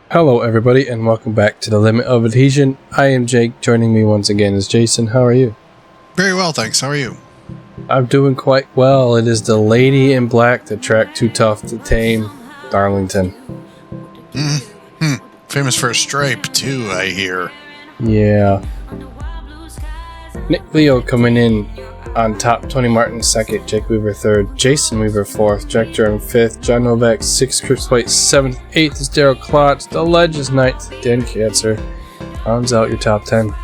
Hello everybody and welcome back to the Limit of Adhesion. I am Jake. Joining me once again is Jason. How are you? Very well, thanks. How are you? I'm doing quite well. It is the lady in black, the track too tough to tame, Darlington. Famous for a stripe too, I hear. Yeah. Nick Leo coming in on top, Tony Martin second, Jake Weaver third, Jason Weaver fourth, Jack Durham fifth, John Novak sixth, Chris White seventh, eighth is Daryl Klotz, the Ledge is ninth, Dan Katzer rounds out your top 10.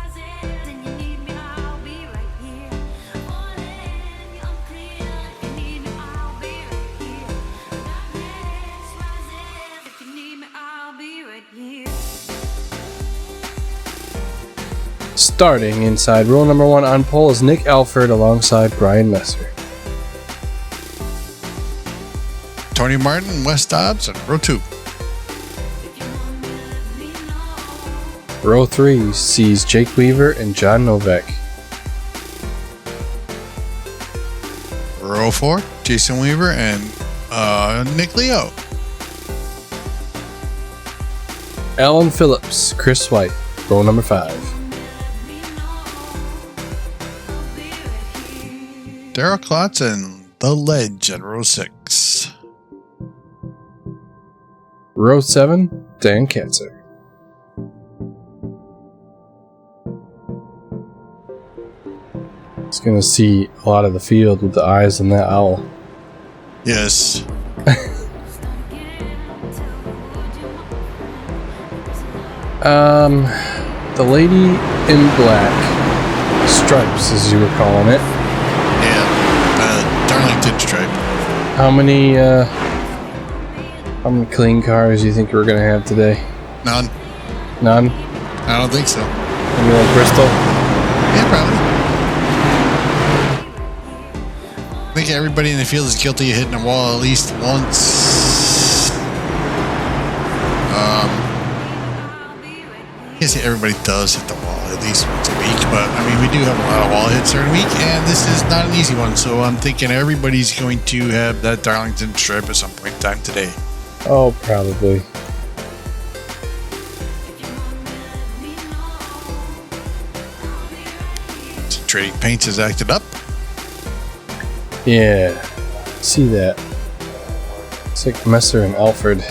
Starting inside row number 1 on pole is Nick Alford alongside Brian Messer. Tony Martin, Wes Dobbs, and row 2. Row 3 sees Jake Weaver and John Novak. Row 4, Jason Weaver and Nick Leo. Alan Phillips, Chris White, row number 5. Daryl Klotz and the Ledge at row 6. Row 7, Dan Katzer. It's going to see a lot of the field with the eyes on that owl. Yes. The lady in black, stripes as you were calling it. Yeah, Darlington stripe. How many clean cars do you think we're going to have today? None. None? I don't think so. Maybe like Bristol? Yeah, probably. I think everybody in the field is guilty of hitting a wall at least once. I guess everybody does hit the wall at least once a week, but I mean, we do have a lot of wall hits during the week, and this is not an easy one, so I'm thinking everybody's going to have that Darlington stripe at some point in time today. Oh, probably. So Trading Paints has acted up. Yeah, see that. It's like Messer and Alfred.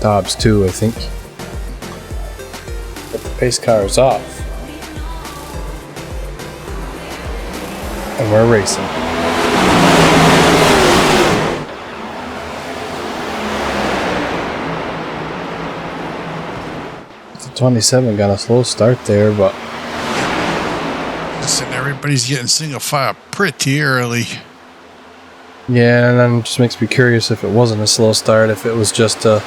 Dobbs too, I think. But the pace car is off. And we're racing. The 27 got a slow start there, but And everybody's getting single file pretty early. yeah, and then it just makes me curious if it wasn't a slow start, if it was just a...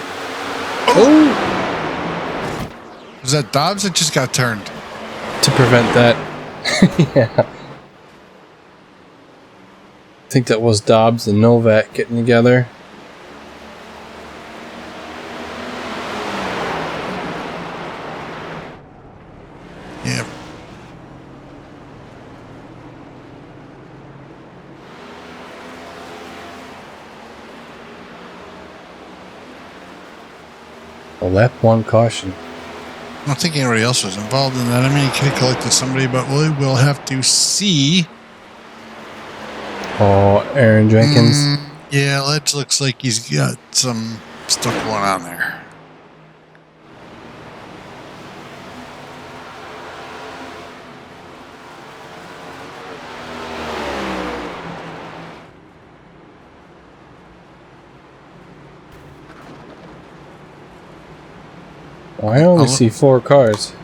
Oh! Was that Dobbs that just got turned? To prevent that. Yeah. I think that was Dobbs and Novak getting together. Yeah. A lap 1 caution. I don't think anybody else was involved in that. I mean, he could have collected somebody, but we'll have to see. Oh, Aaron Jenkins. Yeah, that looks like he's got some stuff going on there. Oh, I only see 4 cars.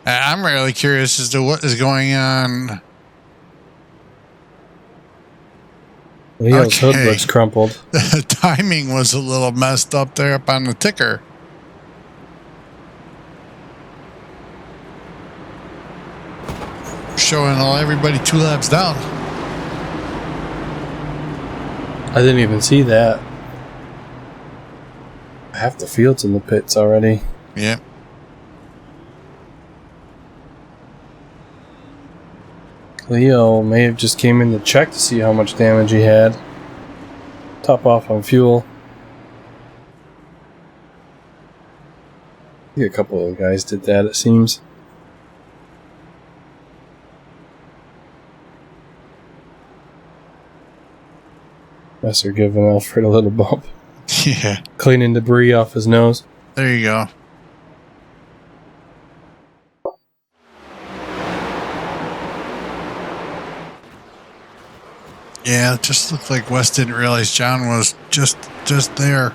I'm really curious as to what is going on. Leo's hood looks crumpled. The timing was a little messed up there up on the ticker. Showing everybody 2 laps down. I didn't even see that. Half the field's in the pits already. Yeah. Leo may have just came in to check to see how much damage he had. Top off on fuel. think a couple of guys did that, it seems. Messer giving Alfred a little bump. Yeah. Cleaning debris off his nose. There you go. Yeah, it just looked like Wes didn't realize John was just there.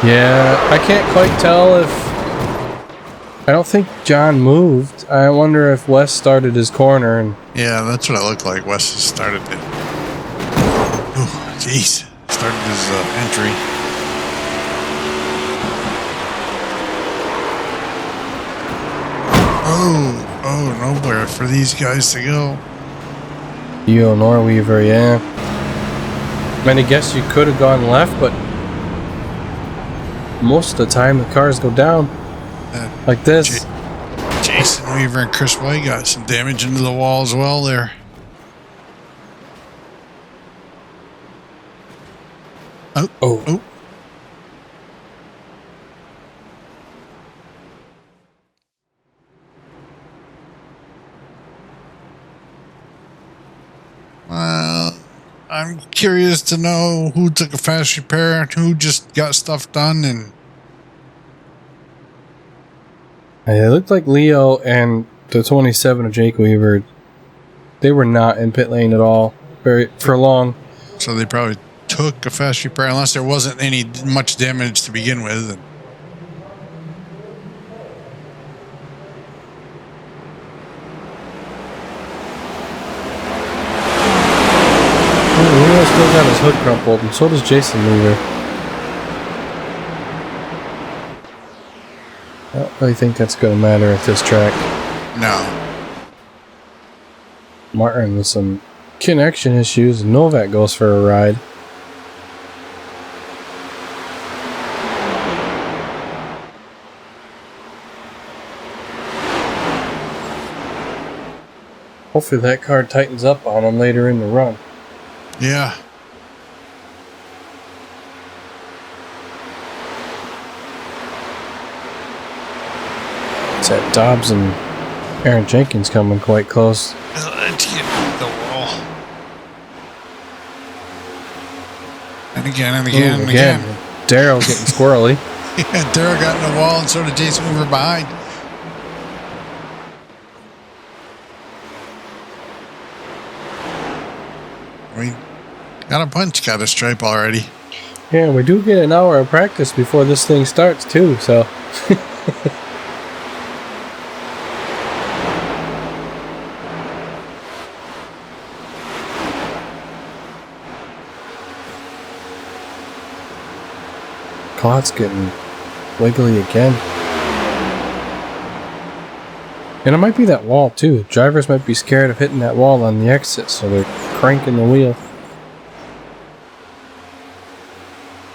Yeah, I can't quite tell if... I don't think John moved. I wonder if Wes started his corner and... Yeah, that's what it looked like. Wes just started it. Oh, jeez. Started his entry. Oh, nowhere for these guys to go. You Norweaver, yeah. I mean, I guess you could have gone left, but most of the time the cars go down. Like this. Jason Weaver and Chris White got some damage into the wall as well there. Oh. I'm curious to know who took a fast repair and who just got stuff done. And it looked like Leo and the 27 of Jake Weaver, they were not in pit lane at all for long. So they probably took a fast repair unless there wasn't any much damage to begin with. Leo still got his hood crumpled, and so does Jason Weaver. I don't really think that's going to matter at this track. No. Martin with some connection issues. Novak goes for a ride. Hopefully that car tightens up on him later in the run. Yeah. It's that Dobbs and Aaron Jenkins coming quite close. Let's get the wall. And again. Darryl getting squirrely. Yeah, Darryl got in the wall and so did Jason Weaver behind. We got a bunch, got a stripe already. Yeah, we do get an hour of practice before this thing starts too, so. Clot's getting wiggly again. And it might be that wall too. Drivers might be scared of hitting that wall on the exit, so they're cranking the wheel.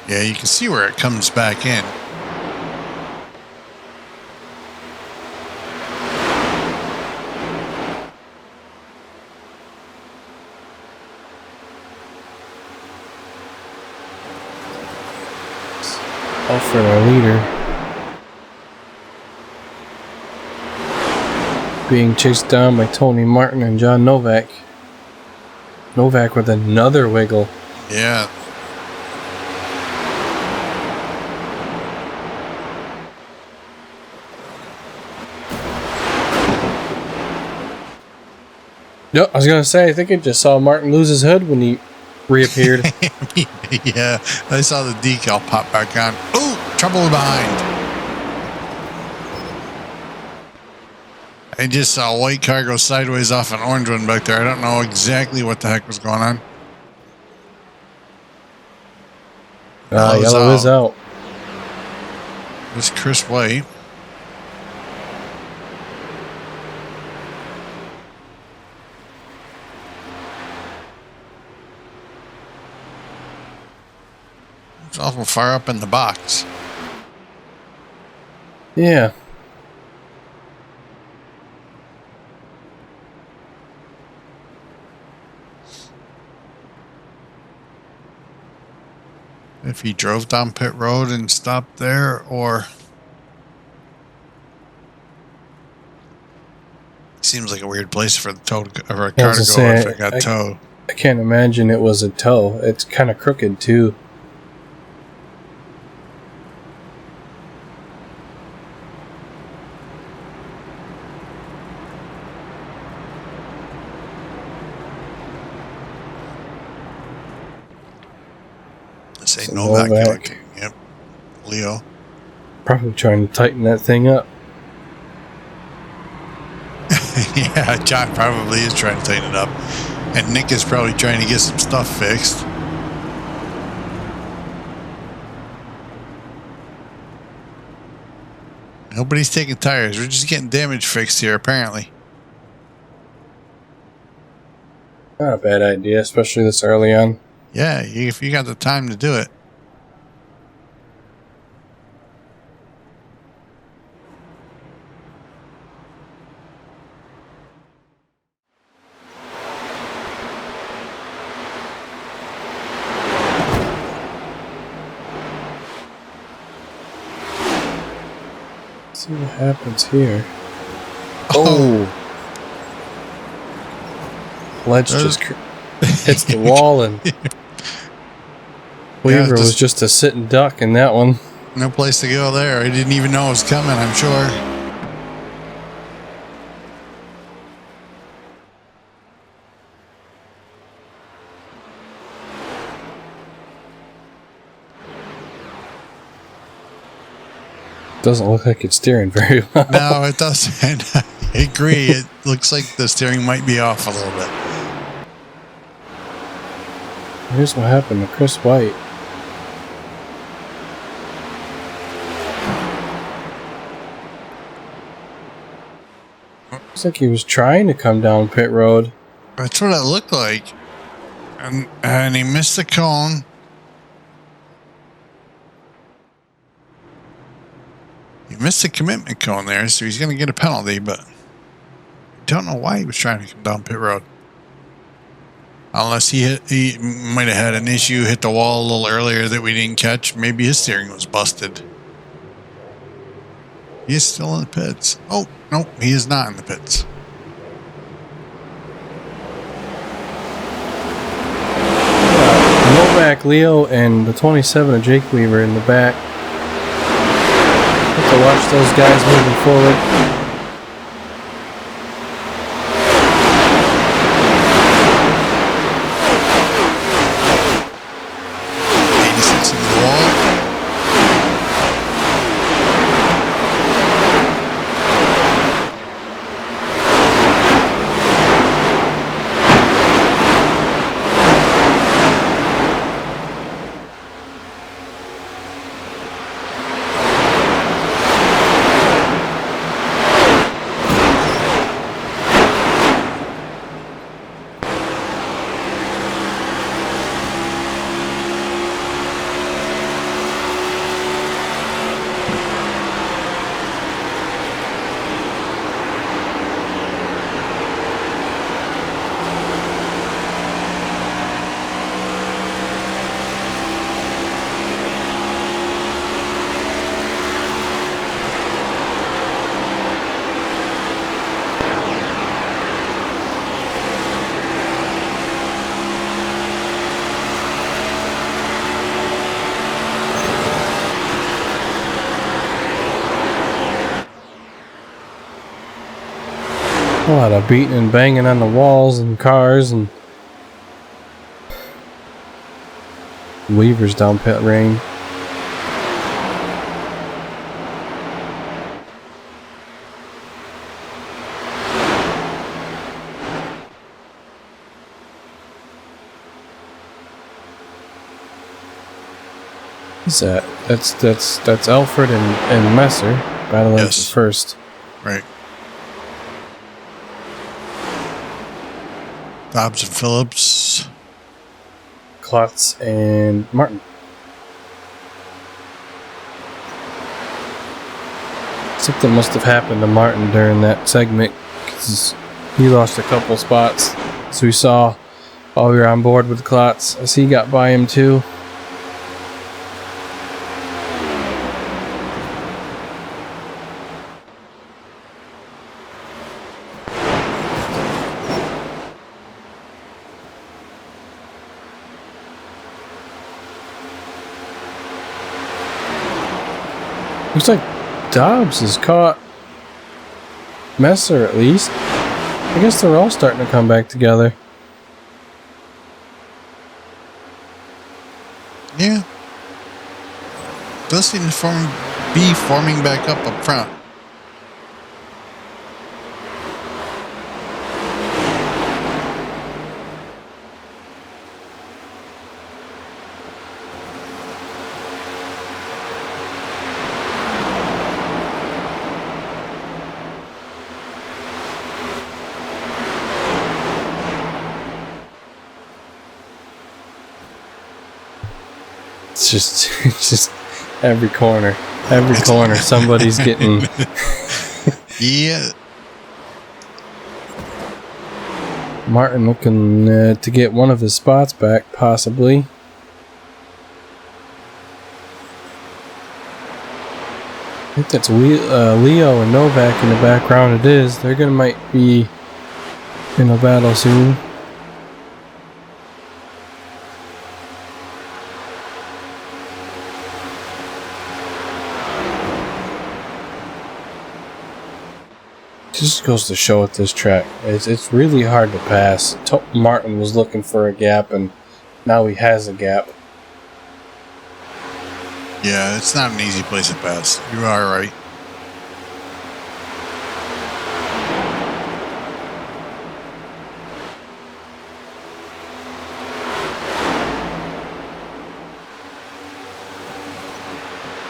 Yeah, you can see where it comes back in. Alfred, our leader, being chased down by Tony Martin and John Novak. Novak with another wiggle. Yeah. Yep, I was going to say, I think I just saw Martin lose his hood when he reappeared. Yeah, I saw the decal pop back on. Oh, trouble behind. I just saw a white car go sideways off an orange one back there. I don't know exactly what the heck was going on. Yellow is out. This Chris White. It's awful far up in the box. Yeah. if he drove down pit road and stopped there, or seems like a weird place for the tow or a car to go if it got towed. I can't imagine it was a tow. It's kind of crooked too. This ain't Novak. Yep, Leo. Probably trying to tighten that thing up. Yeah, John probably is trying to tighten it up. And Nick is probably trying to get some stuff fixed. Nobody's taking tires. We're just getting damage fixed here, apparently. Not a bad idea, especially this early on. Yeah, if you got the time to do it. Let's see what happens here. Oh! Ledge just hits the wall, and Weaver was just a sitting duck in that one. No place to go there. I didn't even know it was coming, I'm sure. Doesn't look like it's steering very well. No, it doesn't. I agree. It looks like the steering might be off a little bit. Here's what happened to Chris White. Looks like he was trying to come down pit road. That's what it looked like. And he missed the cone. He missed the commitment cone there, so he's going to get a penalty, but I don't know why he was trying to come down pit road. Unless he might have had an issue, hit the wall a little earlier that we didn't catch. Maybe his steering was busted. He is still in the pits. Oh, no, he is not in the pits. Novak, Leo, and the 27 of Jake Weaver in the back. Have to watch those guys moving forward. A lot of beating and banging on the walls and cars, and Weaver's down pit lane. Who's that? That's Alfred and Messer battling for first. Right. Dobbs and Phillips. Klotz and Martin. Something must have happened to Martin during that segment, because he lost a couple spots. So we saw while we were on board with Klotz, as he got by him too. Looks like Dobbs has caught Messer at least. I guess they're all starting to come back together. Yeah. Does seem to be forming back up front. It's just every corner, somebody's getting. Yeah. Martin looking to get one of his spots back, possibly. I think that's Leo and Novak in the background. It is. They're might be in a battle soon. Just goes to show at this track, it's really hard to pass. Martin was looking for a gap, and now he has a gap. Yeah, it's not an easy place to pass. You are right.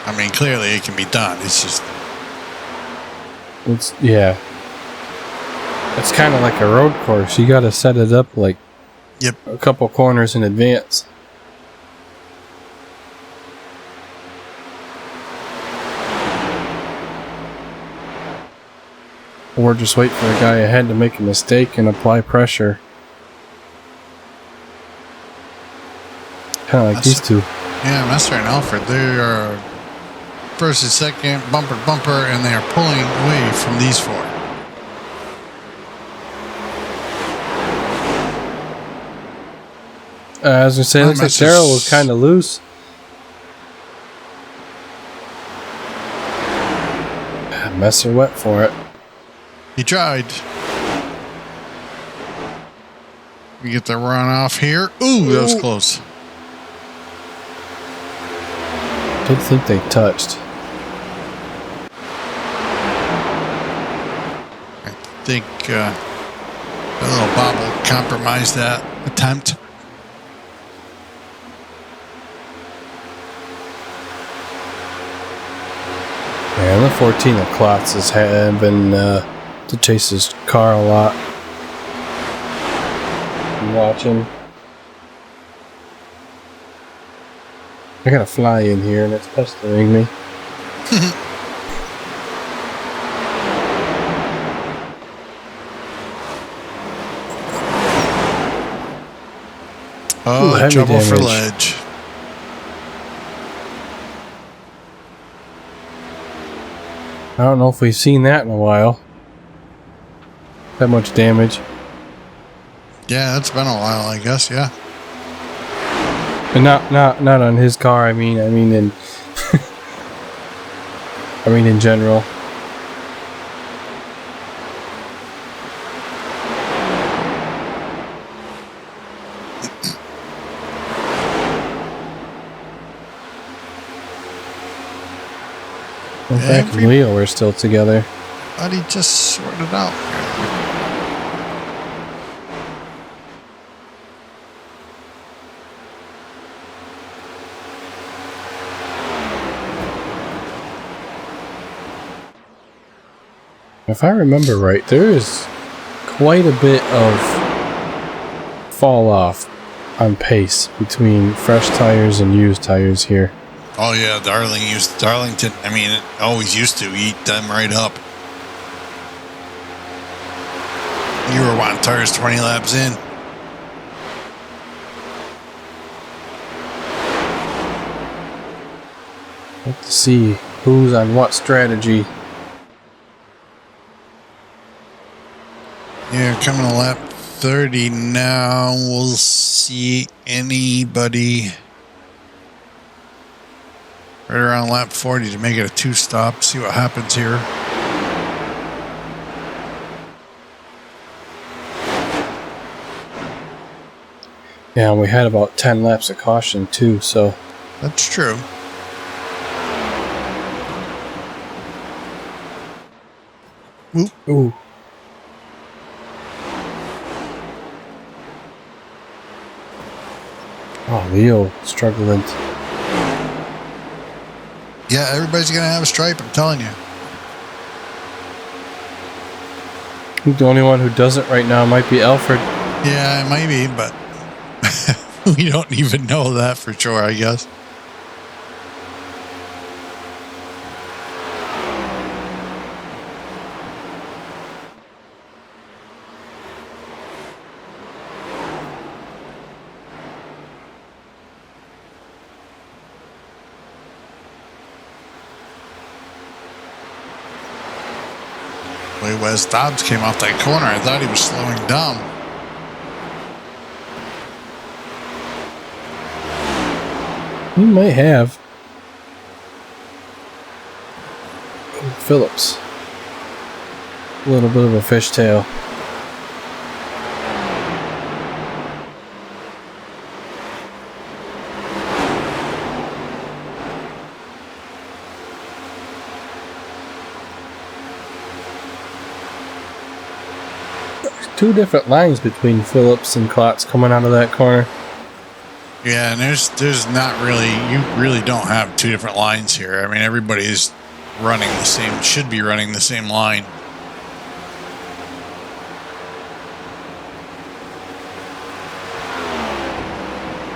I mean, clearly it can be done. It's just... Yeah. It's kind of like a road course. You got to set it up like a couple corners in advance. Or just wait for the guy ahead to make a mistake and apply pressure. Kind of like these two. Yeah, Master and Alfred, they are first and second, bumper to bumper, and they are pulling away from these four. As I say, it looks like Darrell was kind of loose. Messer went for it. He tried. We get the run off here. Ooh, that was close. Did think they touched. I think the little bobble compromised that attempt. Yeah, the 14 of Klotz has been to chase his car a lot. I'm watching. I got a fly in here and it's pestering me. Oh, ooh, trouble damage. for ledge. I don't know if we've seen that in a while. That much damage. Yeah, it's been a while, I guess. Yeah. And not on his car. I mean in in general. In fact, Leo are still together. Buddy just sorted out. If I remember right, there is quite a bit of fall off on pace between fresh tires and used tires here. Oh yeah, Darlington. I mean, it always used to eat them right up. You were wanting tires 20 laps in. Let's see who's on what strategy. Yeah, coming to lap 30 now. We'll see anybody right around lap 40 to make it a 2-stop. See what happens here. Yeah, and we had about 10 laps of caution too, so. That's true. Oop. Ooh. Oh, Leo struggling. Yeah, everybody's going to have a stripe, I'm telling you. I think the only one who doesn't right now might be Alfred. Yeah, it might be, but we don't even know that for sure, I guess. The way Wes Dobbs came off that corner, I thought he was slowing down. He might have. Phillips. A little bit of a fishtail. Two different lines between Phillips and Klotz coming out of that corner. Yeah, and there's not really, you really don't have two different lines here. I mean, everybody is running the same, should be running the same line.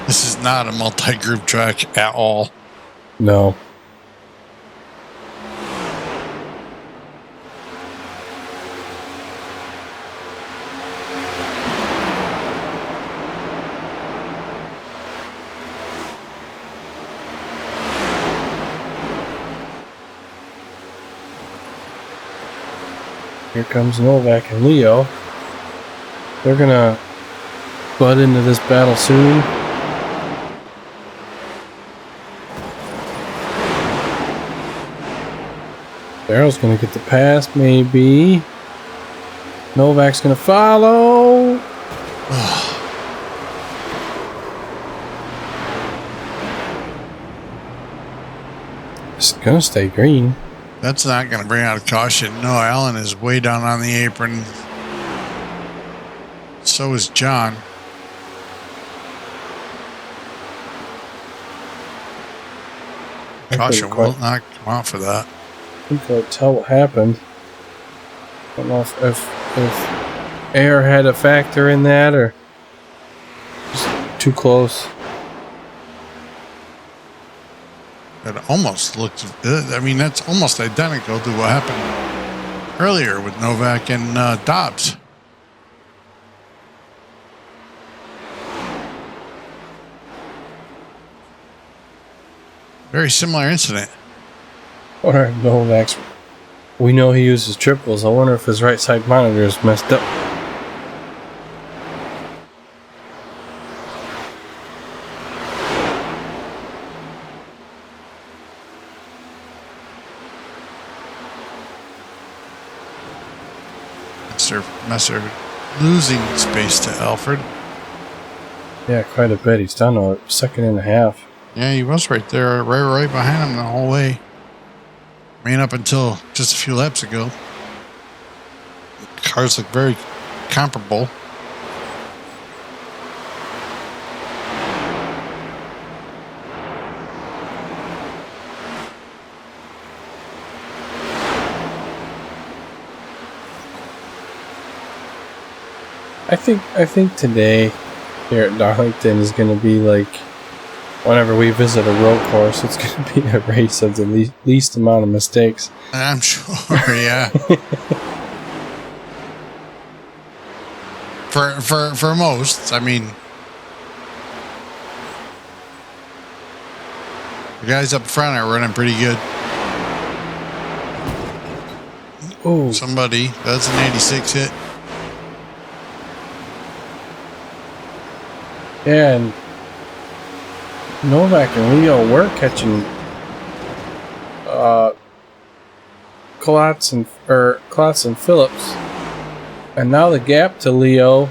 This is not a multi-group track at all. No. Here comes Novak and Leo. They're gonna butt into this battle soon. Darrell's gonna get the pass, maybe. Novak's gonna follow. It's gonna stay green. That's not going to bring out a caution. No, Allen is way down on the apron. So is John. Caution will not come out for that. I think I'll tell what happened. I don't know if air had a factor in that or just too close. It almost looked, I mean, that's almost identical to what happened earlier with Novak and Dobbs. Very similar incident. Or Novak's. We know he uses triples. I wonder if his right side monitor is messed up. Messer losing space to Alfred. Yeah, quite a bit. He's down a second and a half. Yeah, he was right there, right behind him the whole way. I mean, up until just a few laps ago. Cars look very comparable. I think today here at Darlington is going to be like whenever we visit a road course, it's going to be a race of the least amount of mistakes. I'm sure, yeah. for most, I mean, the guys up front are running pretty good. Oh, Somebody, that's an 86 hit. yeah, and Novak and Leo were catching Klotz and Phillips. And now the gap to Leo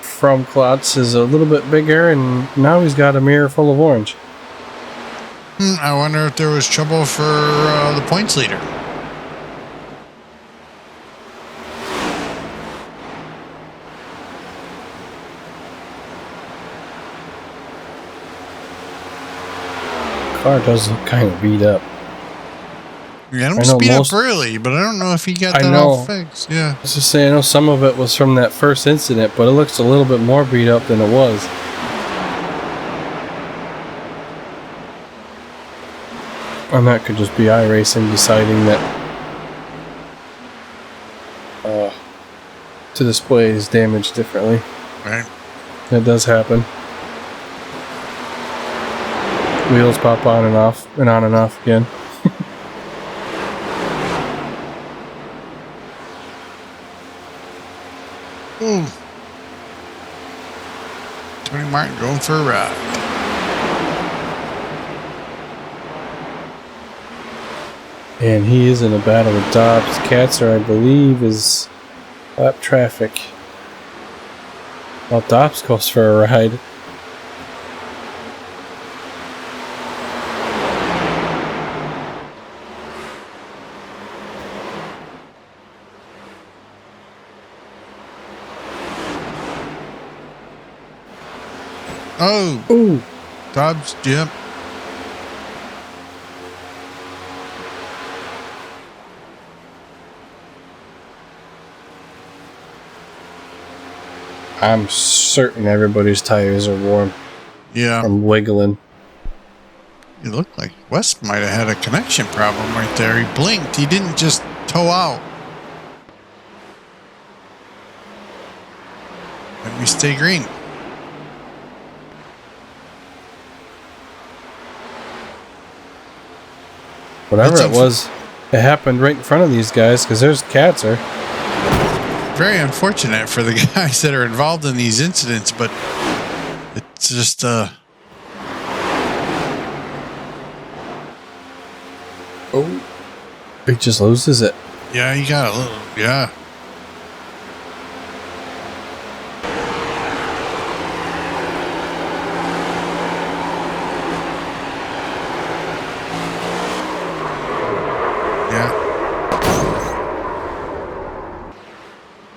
from Klotz is a little bit bigger, and now he's got a mirror full of orange. I wonder if there was trouble for the points leader. Car does look kind of beat up. Yeah, I don't speed up early, but I don't know if he got that all fixed. Yeah. I was just saying, I know some of it was from that first incident, but it looks a little bit more beat up than it was. And that could just be iRacing deciding that to display his damage differently. Right. That does happen. Wheels pop on and off and on and off again. Ooh. Tony Martin going for a ride. And he is in a battle with Dobbs. Katzer, I believe, is lap traffic. Well, Dobbs goes for a ride. Oh. Ooh. Dobbs, yep. I'm certain everybody's tires are warm. Yeah. From wiggling. It looked like West might have had a connection problem right there. He blinked. He didn't just tow out. Let me stay green. Whatever it was, it happened right in front of these guys because there's Katzer. Very unfortunate for the guys that are involved in these incidents, but it's just Oh, he just loses it. Yeah, you got a little, yeah.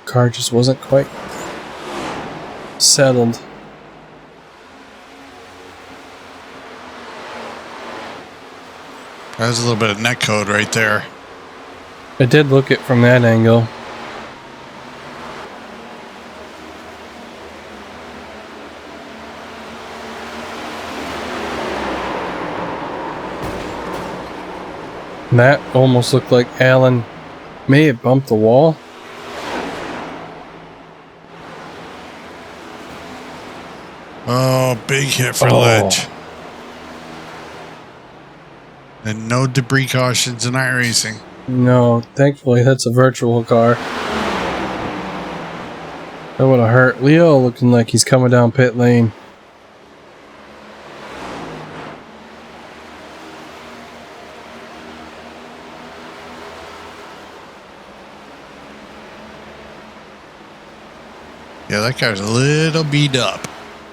Car just wasn't quite settled. That was a little bit of net code right there. I did look it from that angle. That almost looked like Alan may have bumped the wall. Oh, big hit for ledge. And no debris cautions in iRacing. No, thankfully that's a virtual car. That would have hurt. Leo looking like he's coming down pit lane. Yeah, that guy's a little beat up.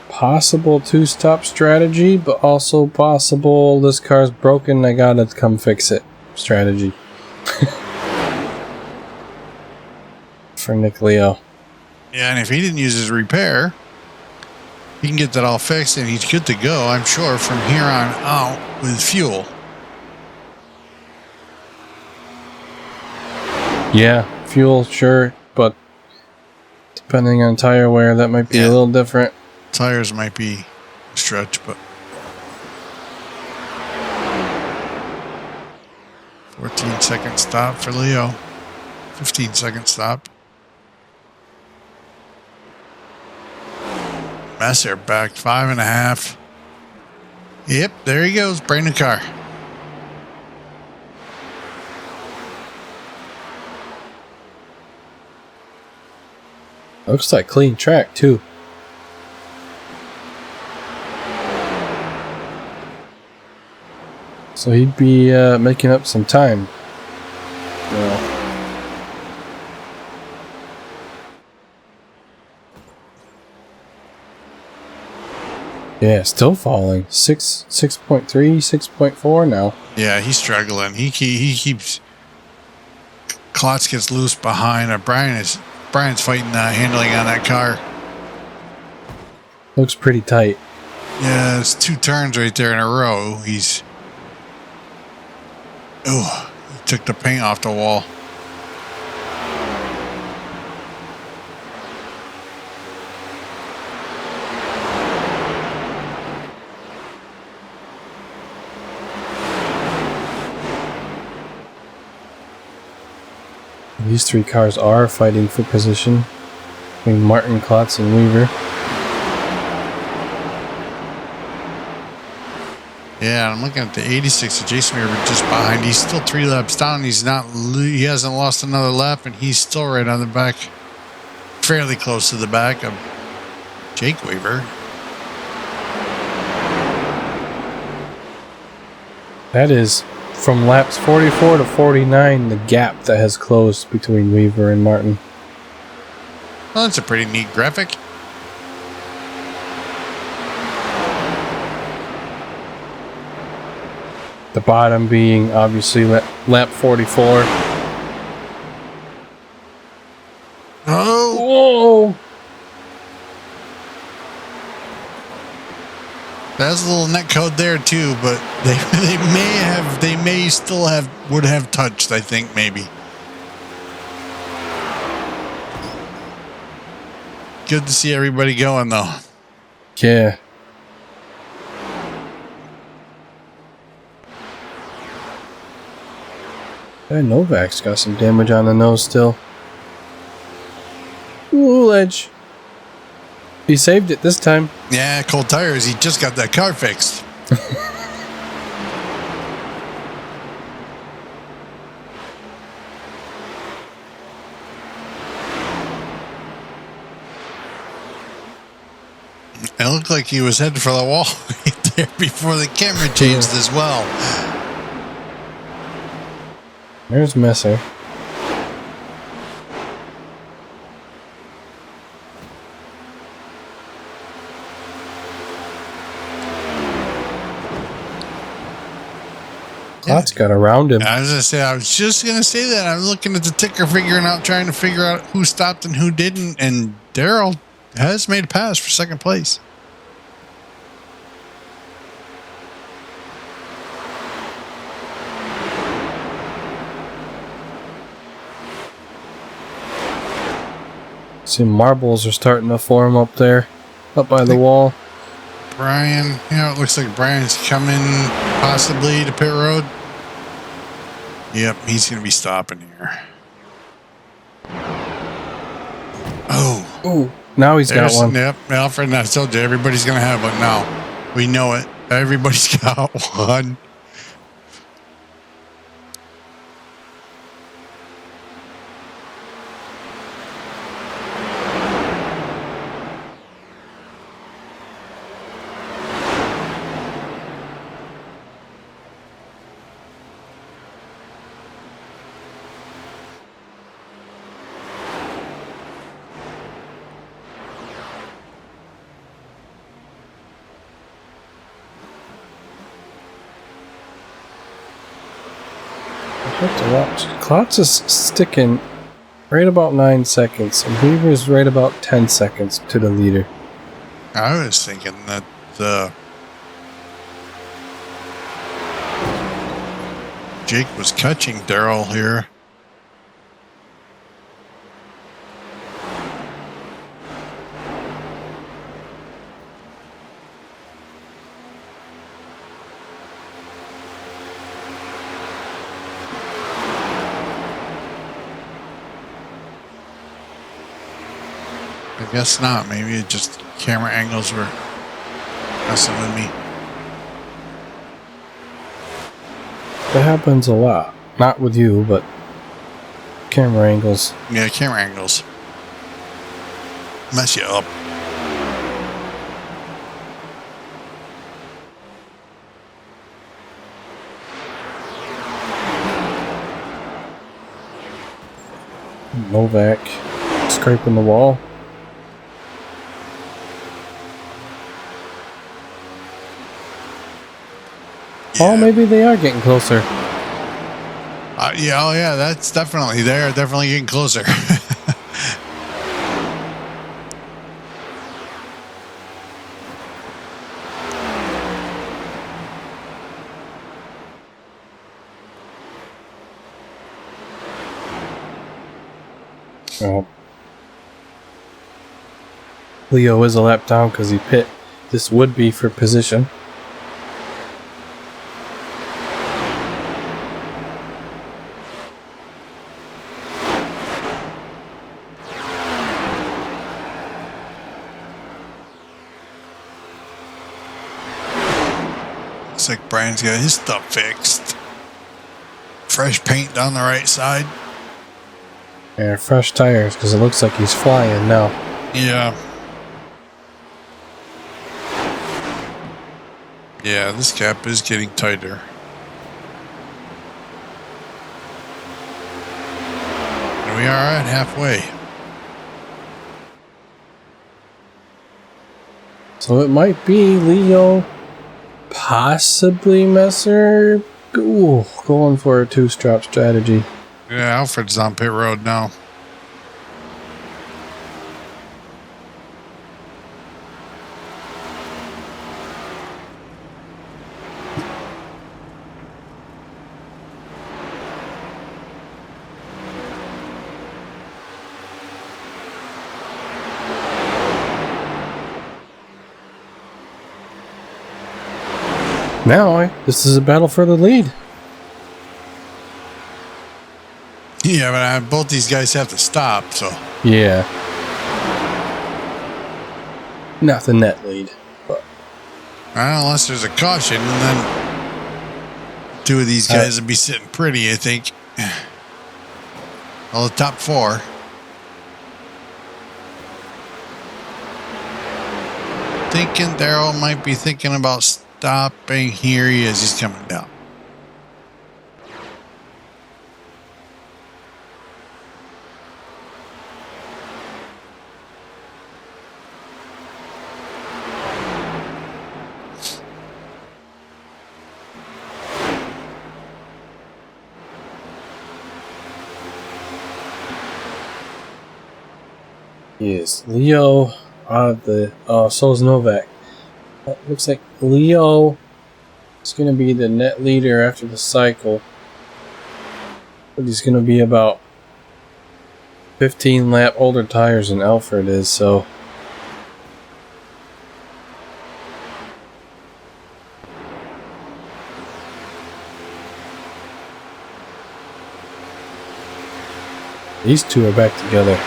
Possible two-stop strategy, but also possible this car's broken, I gotta come fix it strategy. For Nick Leo. Yeah, and if he didn't use his repair, he can get that all fixed and he's good to go, I'm sure, from here on out with fuel. Yeah, fuel, sure, but depending on tire wear, that might be a little different. Tires might be a stretch, but 14-second stop for Leo. 15-second stop. Messer back 5.5. Yep, there he goes. Brand new car. Looks like clean track too. So he'd be making up some time. Well, yeah, still falling. 6.3, 6.4 now. Yeah, he's struggling. He keeps. Klotz gets loose behind. Brian's fighting handling on that car. Looks pretty tight. Yeah, it's 2 turns right there in a row. He took the paint off the wall. These 3 cars are fighting for position between Martin, Klotz, and Weaver. Yeah, I'm looking at the 86 of Jason Weaver just behind. He's still 3 laps down. He hasn't lost another lap, and he's still right on the back, fairly close to the back of Jake Weaver. That is from laps 44 to 49, the gap that has closed between Weaver and Martin. Well, that's a pretty neat graphic. The bottom being obviously lap 44. Oh! Whoa! That's a little net code there too, but they may still would have touched, I think, maybe. Good to see everybody going though. Yeah. Novak's got some damage on the nose still. Ooh, ledge. He saved it this time. Yeah, cold tires. He just got that car fixed. It looked like he was headed for the wall right there before the camera changed as well. There's Messer. Klotz got around him. I was just gonna say that. I'm looking at the ticker, trying to figure out who stopped and who didn't, and Daryl has made a pass for second place. See, marbles are starting to form up there, up by the wall. Brian, it looks like Brian's coming possibly to pit road. Yep, he's going to be stopping here. Oh. Ooh, now he's got one. Yep, Alfred, I told you, everybody's going to have one now. We know it. Everybody's got one. Klotz is sticking right about 9 seconds, and Weaver's right about 10 seconds to the leader. I was thinking that Jake was catching Daryl here. I guess not. Maybe it just camera angles were messing with me. That happens a lot. Not with you, but camera angles. Yeah, camera angles mess you up. Novak scraping the wall. Yeah. Oh, maybe they are getting closer. Yeah, oh yeah, that's definitely, they're definitely getting closer. Oh. Leo is a lap down because he pit. This would be for position. Looks like Brian's got his stuff fixed. Fresh paint down the right side. And fresh tires because it looks like he's flying now. Yeah. Yeah, this gap is getting tighter. And we are at halfway. So it might be Leo, possibly Messer. Ooh, going for a two-strap strategy. Yeah, Alfred's on pit road now. Now, this is a battle for the lead. Yeah, but both these guys have to stop, so. Yeah. Not the net lead. But. Well, unless there's a caution, and then two of these guys would be sitting pretty, I think. Well, the top four. Thinking Darryl might be thinking about stopping. Here he is. He's coming down. Yes, Leo out of the so is Novak. Looks like Leo is going to be the net leader after the cycle, but he's going to be about 15 lap older tires than Alfred is. So these two are back together.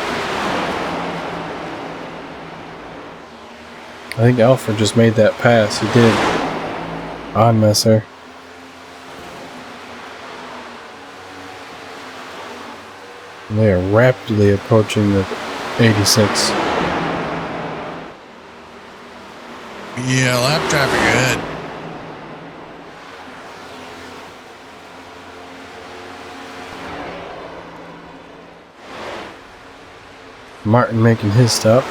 I think Alfred just made that pass. He did. On Messer. And they are rapidly approaching the 86. Yeah, lap traffic ahead. Martin making his stop.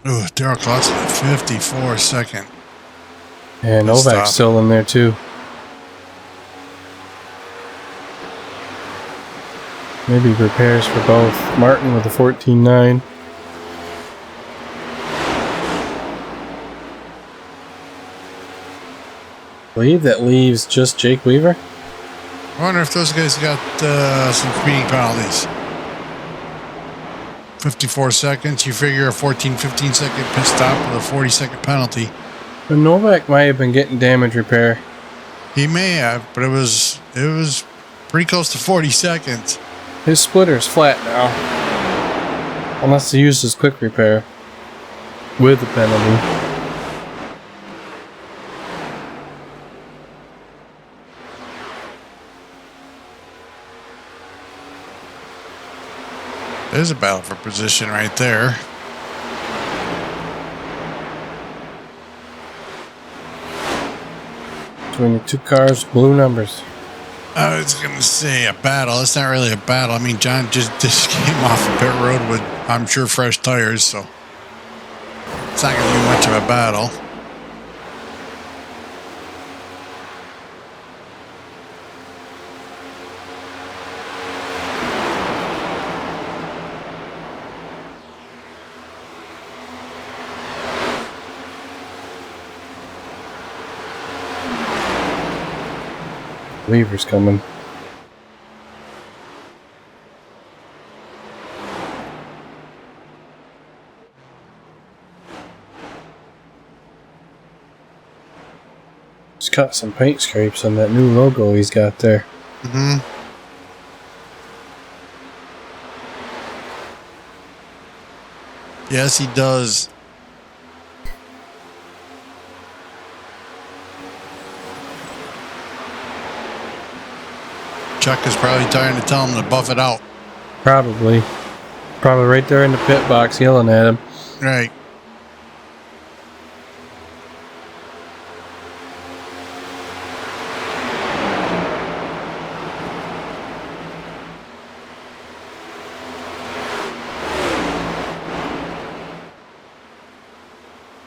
Ooh, Darryl Klotz at 54 second. And Good Novak's stop. still in there too. Maybe repairs for both. Martin with a 14.9. I believe that leaves just Jake Weaver. I wonder if those guys got some speeding penalties. 54 seconds. You figure a 15 second pit stop with a 40-second penalty. But Novak might have been getting damage repair. He may have, but it was pretty close to 40 seconds. His splitter's flat now. Unless he uses quick repair. With the penalty. There's a battle for position right there. Between the two cars, blue numbers. I was going to say a battle. It's not really a battle. I mean, John just came off the pit road with, I'm sure, fresh tires, so it's not going to be much of a battle. Weaver's coming. He's got some paint scrapes on that new logo he's got there. Mm-hmm. Yes, he does. Chuck is probably trying to tell him to buff it out. Probably. Probably right there in the pit box yelling at him. Right.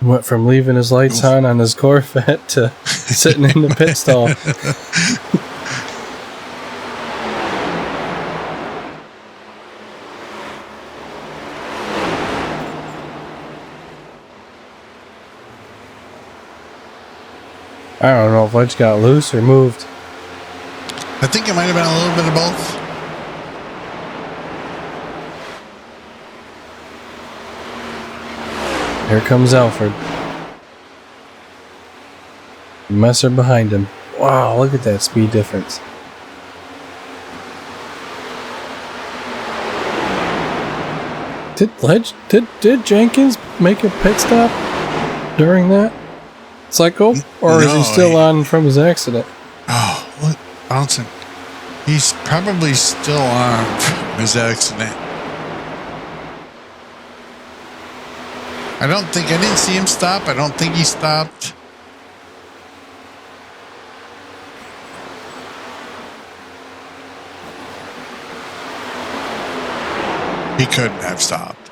Went from leaving his lights on his Corvette to sitting in the pit stall. I don't know if Ledge got loose or moved. I think it might have been a little bit of both. Here comes Alfred. Messer behind him. Wow, look at that speed difference. Did Jenkins make a pit stop during that cycle? Or is he still on from his accident? Oh, what? Bouncing. He's probably still on from his accident. I didn't see him stop. I don't think he stopped. He couldn't have stopped.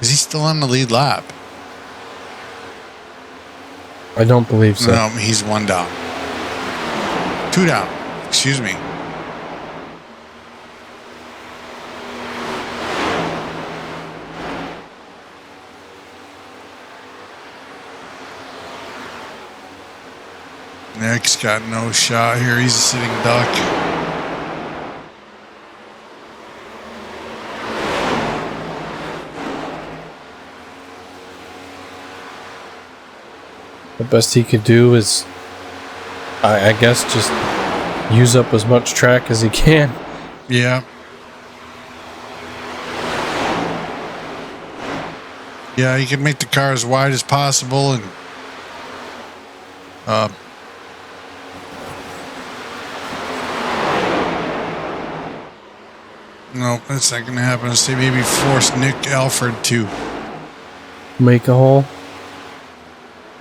Is he still on the lead lap? I don't believe so. No, he's 1 down. 2 down. Excuse me. Nick's got no shot here. He's a sitting duck. The best he could do is, I guess, just use up as much track as he can. Yeah. Yeah, he can make the car as wide as possible and no, that's not going to happen. I'll say maybe force Nick Alfred to Make a hole.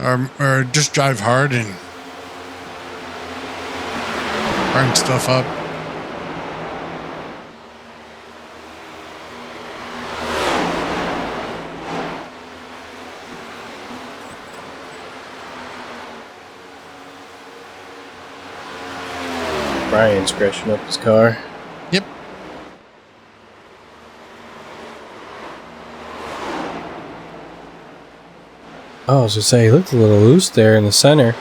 or just drive hard and burn stuff up. Brian's crashing up his car. Yep. Oh, I was gonna say, he looked a little loose there in the center.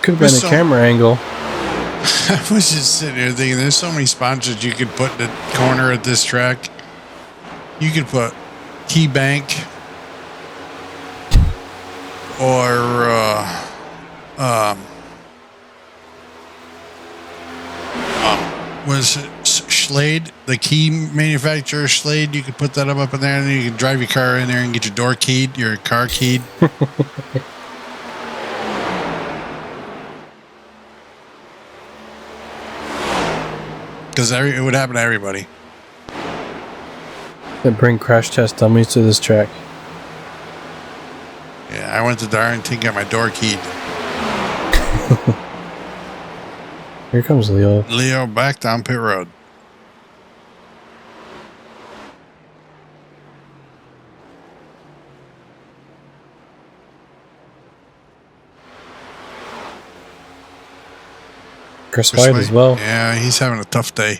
Could have been a camera angle. I was just sitting here thinking, there's so many sponsors you could put in the corner at this track. You could put Key Bank or was it Schlade, the key manufacturer Schlade? You could put that up in there, and then you can drive your car in there and get your door keyed, your car keyed. Because it would happen to everybody. They bring crash test dummies to this track. Yeah, I went to Darlington, got my door keyed. Here comes Leo. Leo back down pit road. Chris White as well. Yeah, he's having a tough day.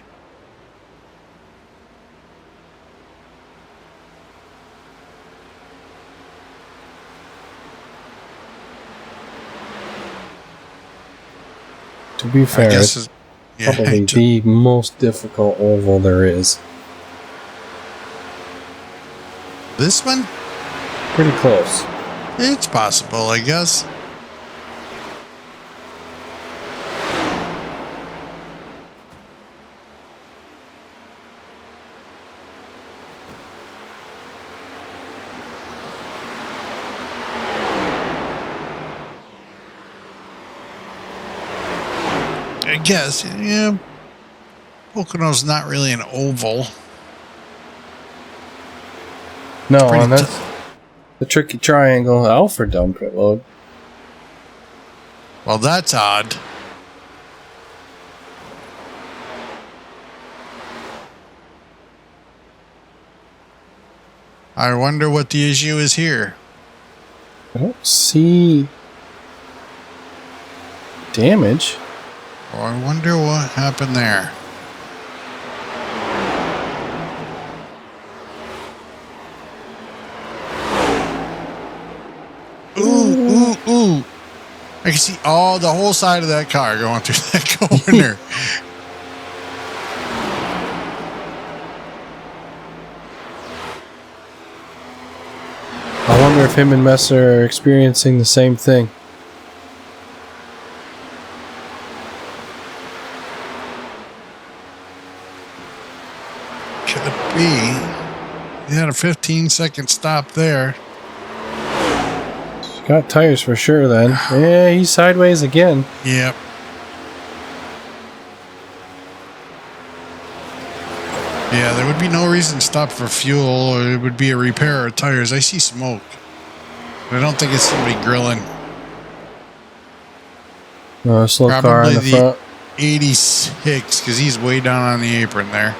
To be fair, it's probably the most difficult oval there is. This one? Pretty close. It's possible, I guess. I guess, yeah. Pocono's not really an oval. No, and that's the tricky triangle. Alfred down pit road. Well, that's odd. I wonder what the issue is here. I don't see damage. Oh, I wonder what happened there. Ooh, ooh, ooh. I can see all the whole side of that car going through that corner. I wonder if him and Messer are experiencing the same thing. Could it be? He had a 15-second stop there. Got tires for sure then. Yeah, he's sideways again. Yep. Yeah, there would be no reason to stop for fuel, or it would be a repair of tires. I see smoke. But I don't think it's somebody grilling. Slow Probably car in the front. 86, because he's way down on the apron there.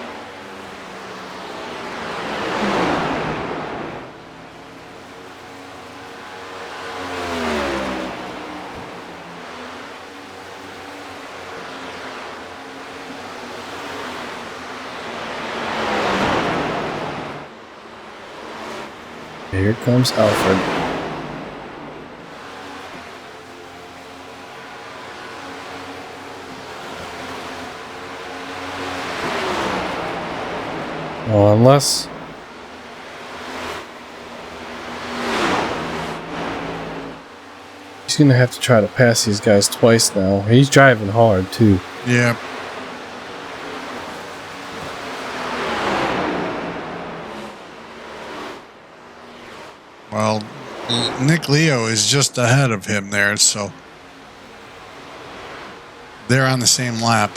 Here comes Alfred. Well, unless he's gonna have to try to pass these guys twice now. He's driving hard too. Yep. Well, Nick Leo is just ahead of him there, so they're on the same lap.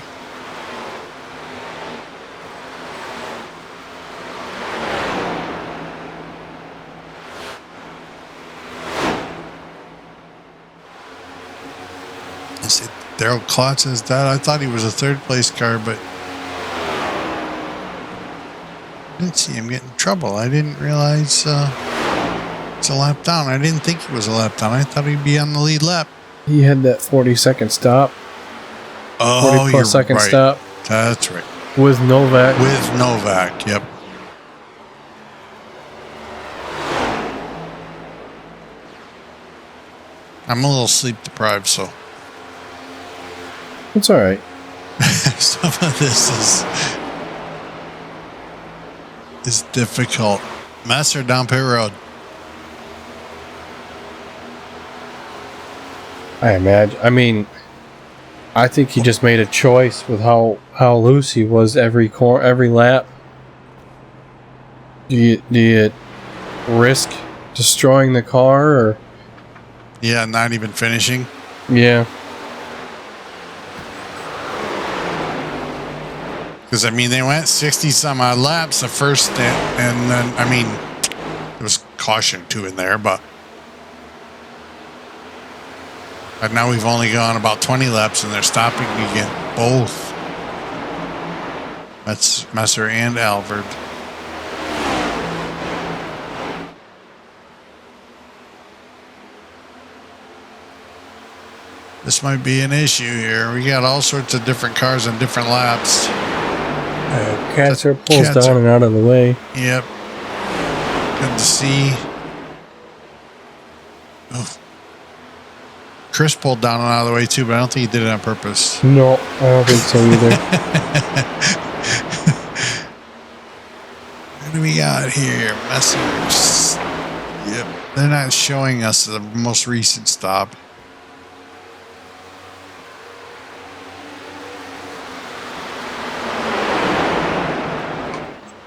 I said, Daryl Klotz is that? I thought he was a third place car, but I didn't see him get in trouble. I didn't realize it's a lap down. I didn't think he was a lap down. I thought he'd be on the lead lap. He had that 40-second stop. Oh, 40 plus second right. stop. That's right. With Novak. With Novak, yep. I'm a little sleep deprived, so It's alright. some of this is difficult. Master down pit road. I think he just made a choice with how loose he was every lap. Do you risk destroying the car or? Yeah, not even finishing. Yeah. Because, I mean, they went 60 some odd laps the first, and then, I mean, there was caution too in there, but now we've only gone about 20 laps and they're stopping again. Both. That's Messer and Albert. This might be an issue here. We got all sorts of different cars on different laps. Catcher pulls down and out of the way. Yep. Good to see. Oh. Chris pulled down and out of the way too, but I don't think he did it on purpose. No, I don't think so either. What do we got here? Messers. Yep. They're not showing us the most recent stop.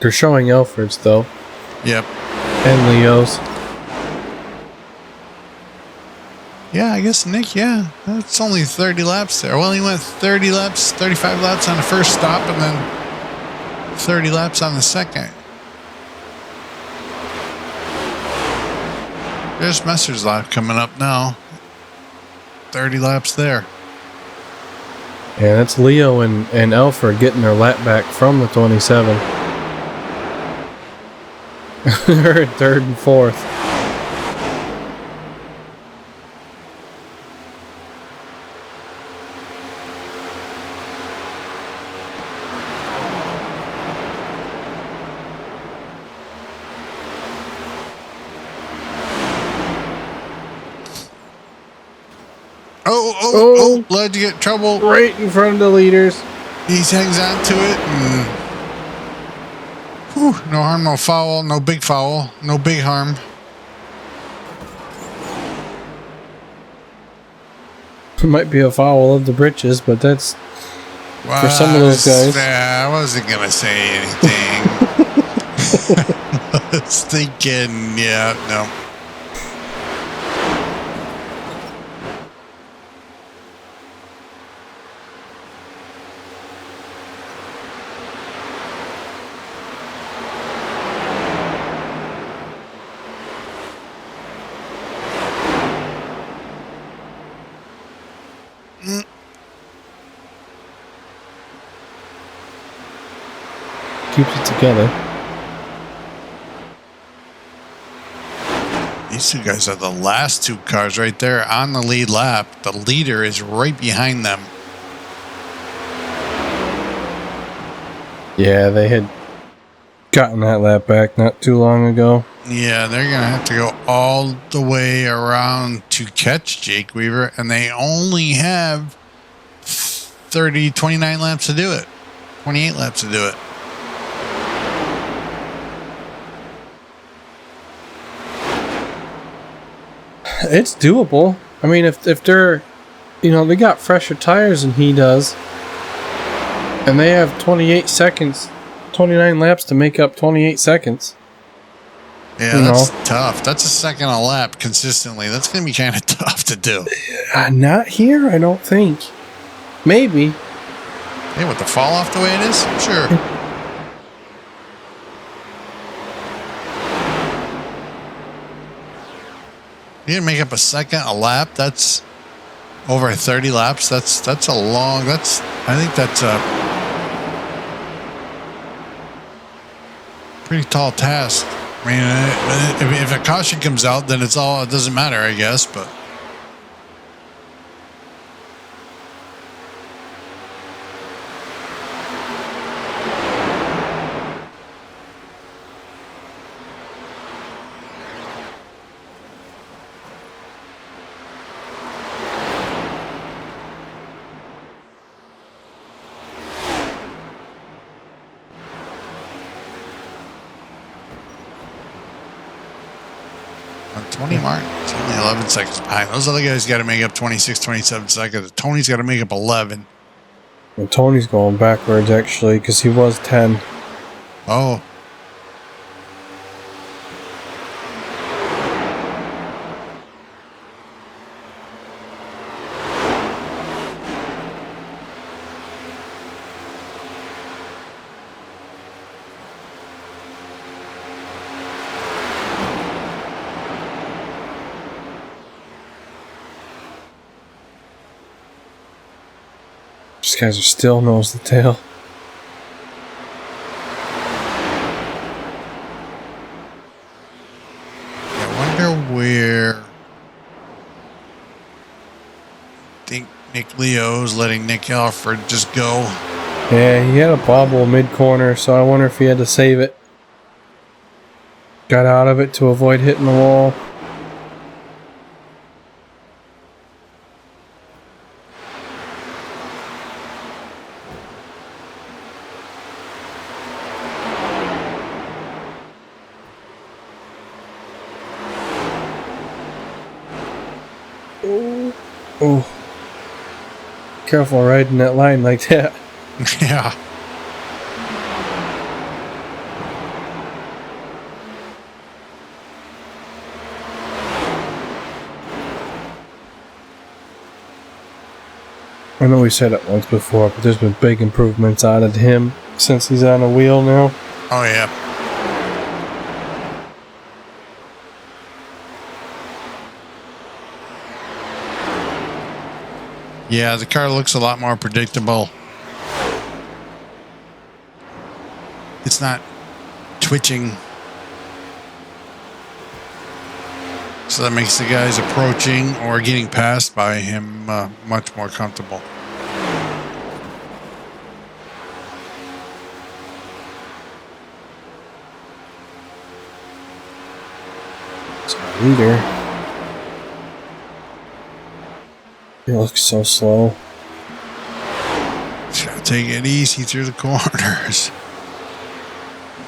They're showing Alfred's though. Yep. And Leo's. Yeah, I guess Nick, yeah. That's only 30 laps there. Well, he went 30 laps, 35 laps on the first stop and then 30 laps on the second. There's Messer's lap coming up now. 30 laps there. Yeah, that's Leo and Alfred getting their lap back from the 27. They're at third and fourth. Oh, led to get trouble. Right in front of the leaders. He hangs on to it. And, whew, no harm, no foul. No big foul. No big harm. It might be a foul of the britches, but that's well, for some of those guys. I wasn't going to say anything. I was thinking, yeah, no. Keeps it together. These two guys are the last two cars right there on the lead lap. The leader is right behind them. Yeah, they had gotten that lap back not too long ago. Yeah, they're going to have to go all the way around to catch Jake Weaver, and they only have 29 laps to do it. 28 laps to do it. It's doable. I mean, if they're, they got fresher tires than he does, and they have 28 seconds, 29 laps to make up 28 seconds. Yeah, that's tough. That's a second a lap consistently. That's going to be kind of tough to do. Not here, I don't think. Maybe. Hey, with the fall off the way it is? Sure. You didn't make up a second a lap. That's over 30 laps. That's a long. I think that's a pretty tall task. I mean, if a caution comes out, then it doesn't matter, I guess. But Tony Martin's only 11 seconds behind. Those other guys got to make up 26, 27 seconds. Tony's got to make up 11. And Tony's going backwards, actually, because he was 10. Oh. These guys are still nose to tail. I wonder where. I think Nick Leo's letting Nick Alfred just go. Yeah, he had a bobble mid-corner, so I wonder if he had to save it. Got out of it to avoid hitting the wall. Oh. Careful riding that line like that. Yeah. I know we said it once before, but there's been big improvements out of him since he's on a wheel now. Oh, yeah. Yeah, the car looks a lot more predictable. It's not twitching. So that makes the guys approaching or getting passed by him much more comfortable. It's our leader. He looks so slow. Just gotta take it easy through the corners.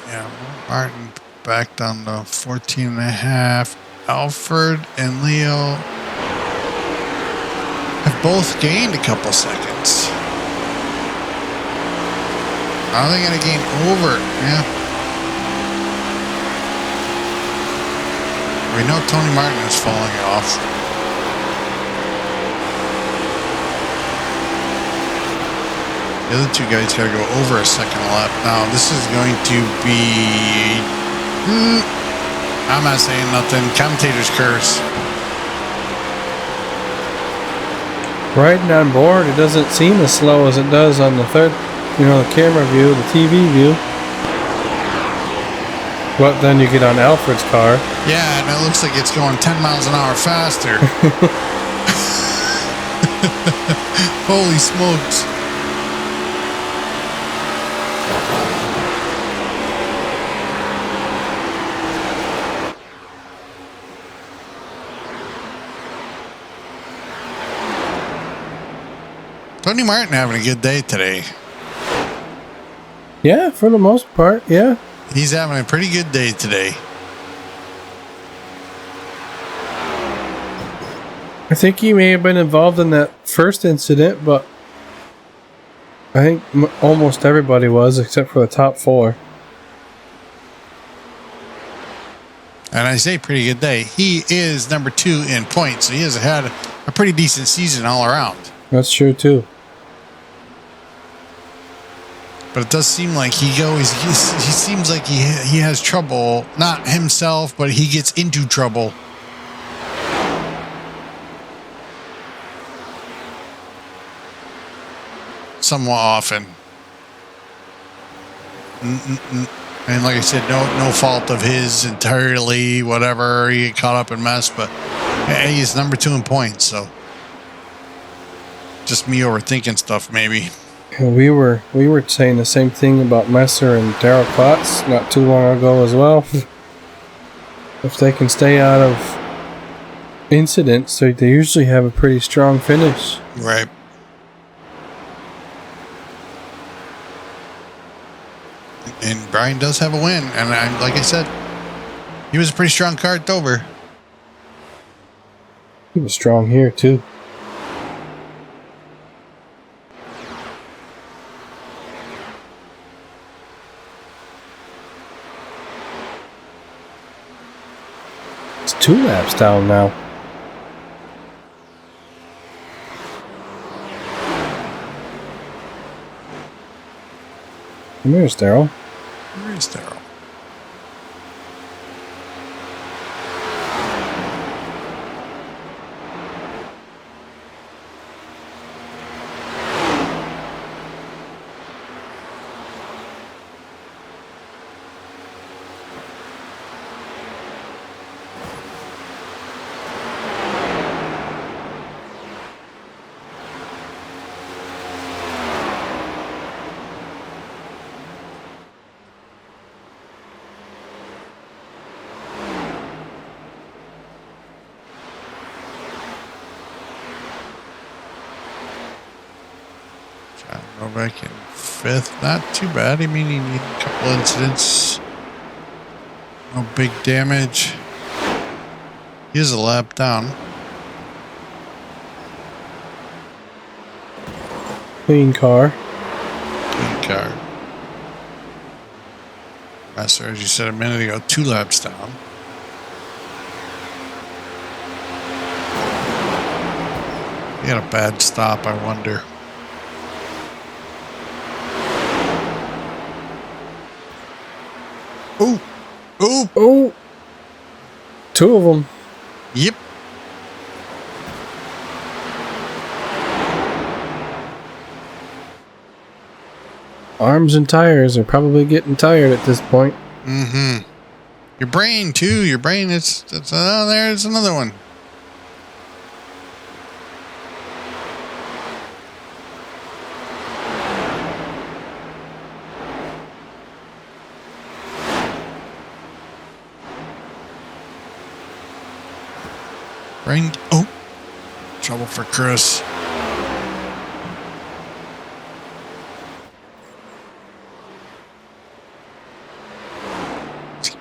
Yeah, Martin back down to 14 and a half. Alfred and Leo have both gained a couple seconds. Are they going to gain over? Yeah. We know Tony Martin is falling off. The other two guys got to go over a second lap. Now, this is going to be... I'm not saying nothing. Commentator's curse. Riding on board, it doesn't seem as slow as it does on the third, the camera view, the TV view. But then you get on Alfred's car. Yeah, and it looks like it's going 10 miles an hour faster. Holy smokes. Tony Martin having a good day today. Yeah, for the most part, yeah. He's having a pretty good day today. I think he may have been involved in that first incident, but I think almost everybody was, except for the top four. And I say pretty good day. He is number 2 in points, so he has had a pretty decent season all around. That's true, too. But it does seem like he seems like he has trouble, not himself, but he gets into trouble. Somewhat often. And like I said, no fault of his entirely, whatever. He get caught up in mess, but hey, he's number 2 in points, so just me overthinking stuff, maybe. We were saying the same thing about Messer and Darrell Klotz not too long ago as well. If they can stay out of incidents, they usually have a pretty strong finish. Right. And Brian does have a win, and like I said, he was a pretty strong car at Dover. He was strong here too. It's 2 laps down now. And there's Darrell. Where's Darrell? Novak in 5th. Not too bad. I mean, he needed a couple incidents. No big damage. He is a lap down. Clean car. Clean car. Master, as you said a minute ago, 2 laps down. He had a bad stop, I wonder. Ooh! Ooh! Oh! 2 of them. Yep. Arms and tires are probably getting tired at this point. Mm-hmm. Your brain, too. Your brain, it's oh, there's another one. Brain, oh. Trouble for Chris.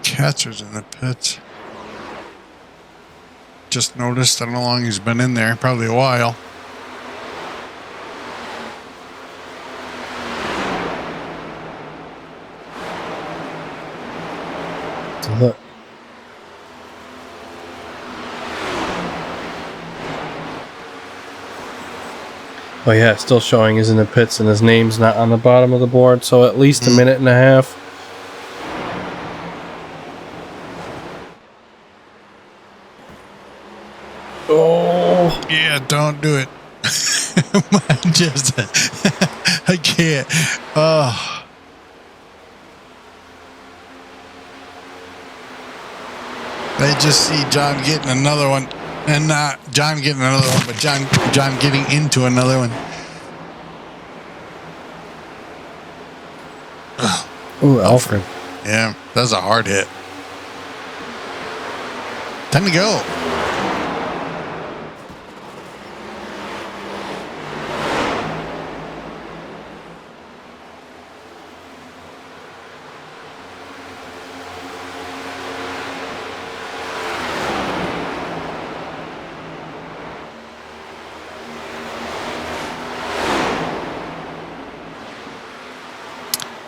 Catcher's in the pits. Just noticed. I don't know how long he's been in there. Probably a while. Look. Oh yeah, still showing he's in the pits and his name's not on the bottom of the board, so at least a minute and a half. Oh yeah, don't do it. Just I can't. Oh. I just see John getting another one, and not John getting another one, but John getting into another one. Ooh, Alfred. Yeah, that's a hard hit. Time to go.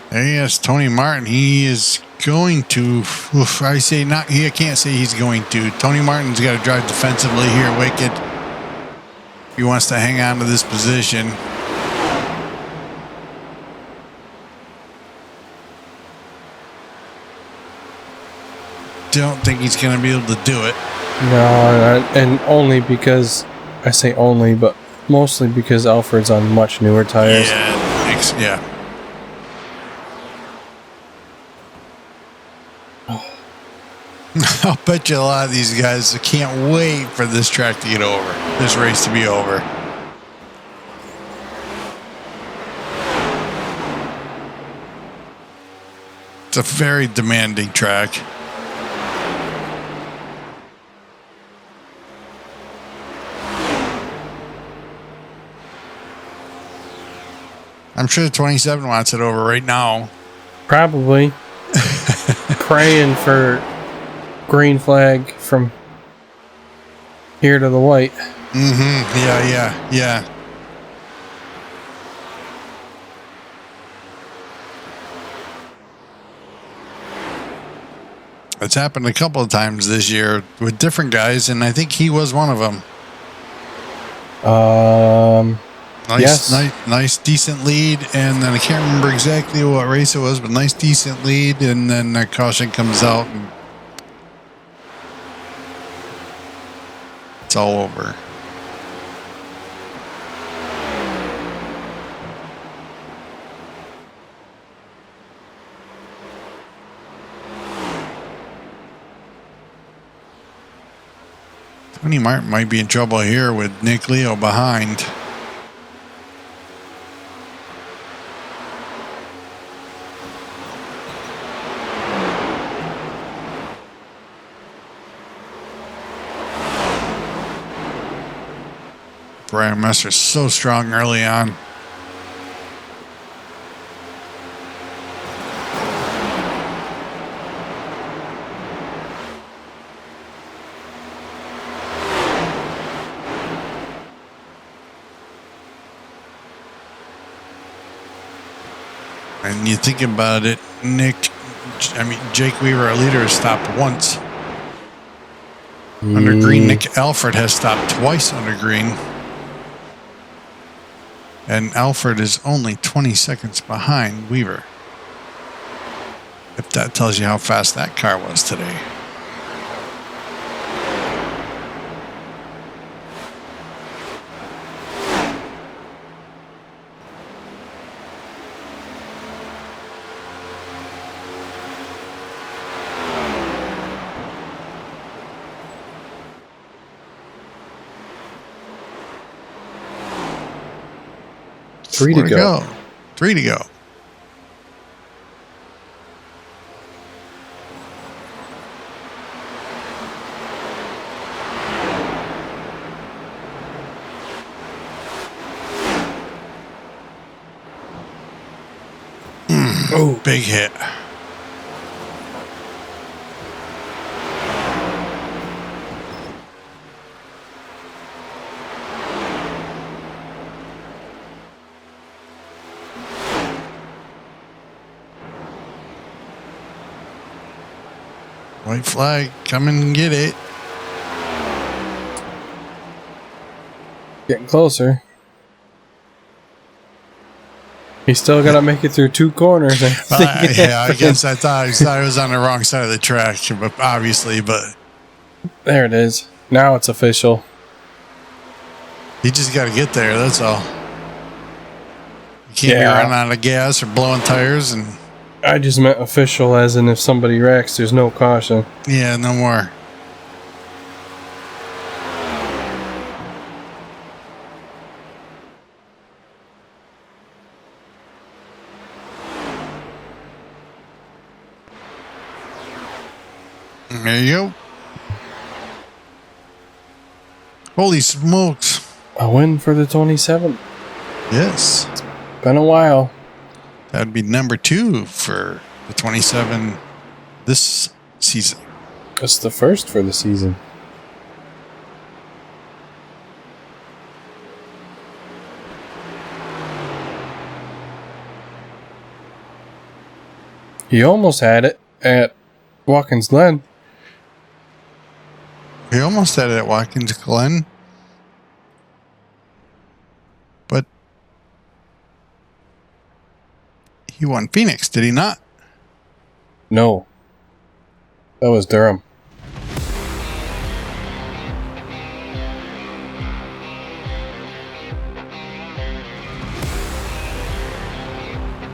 There he is, Tony Martin. He is going to. I say not. I can't say he's going to. Tony Martin's got to drive defensively here, Wicked. He wants to hang on to this position. Don't think he's going to be able to do it. No, and only because I say only, but mostly because Alfred's on much newer tires. Yeah, yeah. I'll bet you a lot of these guys can't wait for this track to get over, this race to be over. It's a very demanding track. I'm sure the 27 wants it over right now. Probably. Praying for green flag from here to the white. Mm-hmm. Yeah. It's happened a couple of times this year with different guys, and I think he was one of them. Yes. Nice, decent lead, and then I can't remember exactly what race it was, but nice, decent lead, and then that caution comes out, and it's all over. Tony Martin might be in trouble here with Nick Leo behind. Brian Messer's so strong early on. And you think about it, Jake Weaver, our leader, has stopped once. Under green, Nick Alford has stopped twice under green. And Alford is only 20 seconds behind Weaver. If that tells you how fast that car was today. Three to go. 3 to go. Oh, big hit. White flag, come and get it. Getting closer. He's still got to make it through 2 corners. I guess I thought I was on the wrong side of the track, but obviously, but there it is. Now it's official. You just got to get there. That's all. You can't be running out of gas or blowing tires. And I just meant official, as in if somebody wrecks, there's no caution. Yeah, no more. There you go. Holy smokes. A win for the 27. Yes. It's been a while. That would be number 2 for the 27 this season. It's the first for the season. He almost had it at Watkins Glen. He almost had it at Watkins Glen. But he won Phoenix, did he not? No. That was Durham.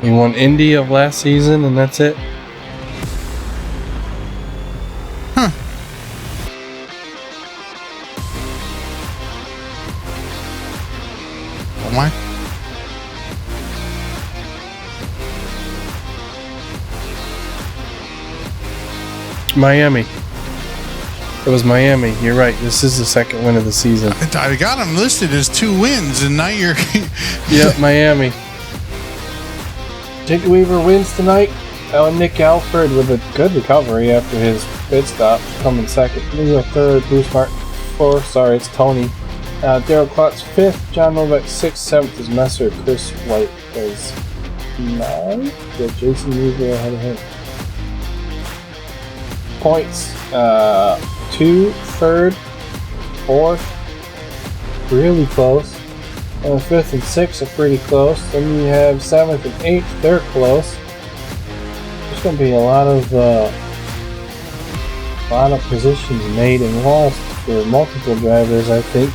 He won Indy of last season, and that's it. Huh. Oh my. Miami. It was Miami. You're right. This is the second win of the season. I got him listed as 2 wins, and now you're... Yep, Miami. Jake Weaver wins tonight. Nick Alford with a good recovery after his pit stop, coming second. Leo third. Bruce Martin fourth. Sorry, it's Tony. Daryl Klotz fifth. John Novak sixth. Seventh is Messer. Chris White is ninth. Yeah, Jason Weaver ahead of him. Points. 2, 3rd, 4th. Really close. 5th and 6th are pretty close. Then you have 7th and 8th. They're close. There's going to be a lot of positions made and lost for multiple drivers, I think,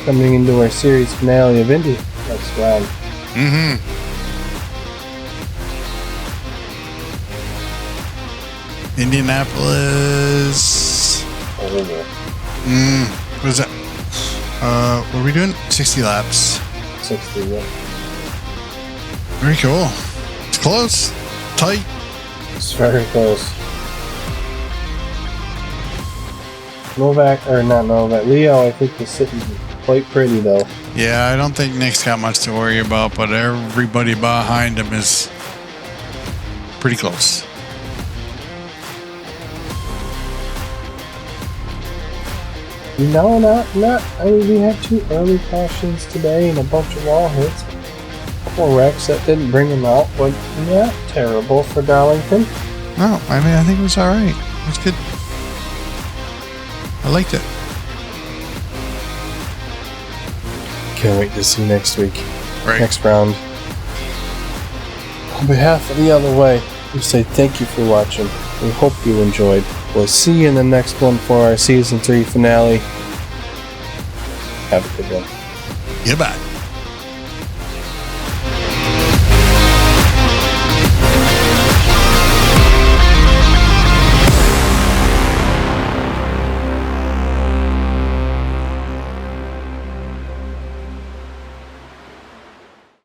coming into our series finale of Indy next round. Mm-hmm. Indianapolis. Over. What is that? What are we doing? 60 laps. 60, yeah. Very cool. It's close. Tight. It's very close. Leo, I think, is sitting quite pretty, though. Yeah, I don't think Nick's got much to worry about, but everybody behind him is pretty close. No, not. I mean, we had 2 early cautions today and a bunch of wall hits. couple wrecks that didn't bring him out, but not terrible for Darlington. No, I mean, I think it was all right. It was good. I liked it. Can't wait to see next week. Right. Next round. On behalf of the other way, we say thank you for watching. We hope you enjoyed. We'll see you in the next one for our Season 3 finale. Have a good one. Goodbye.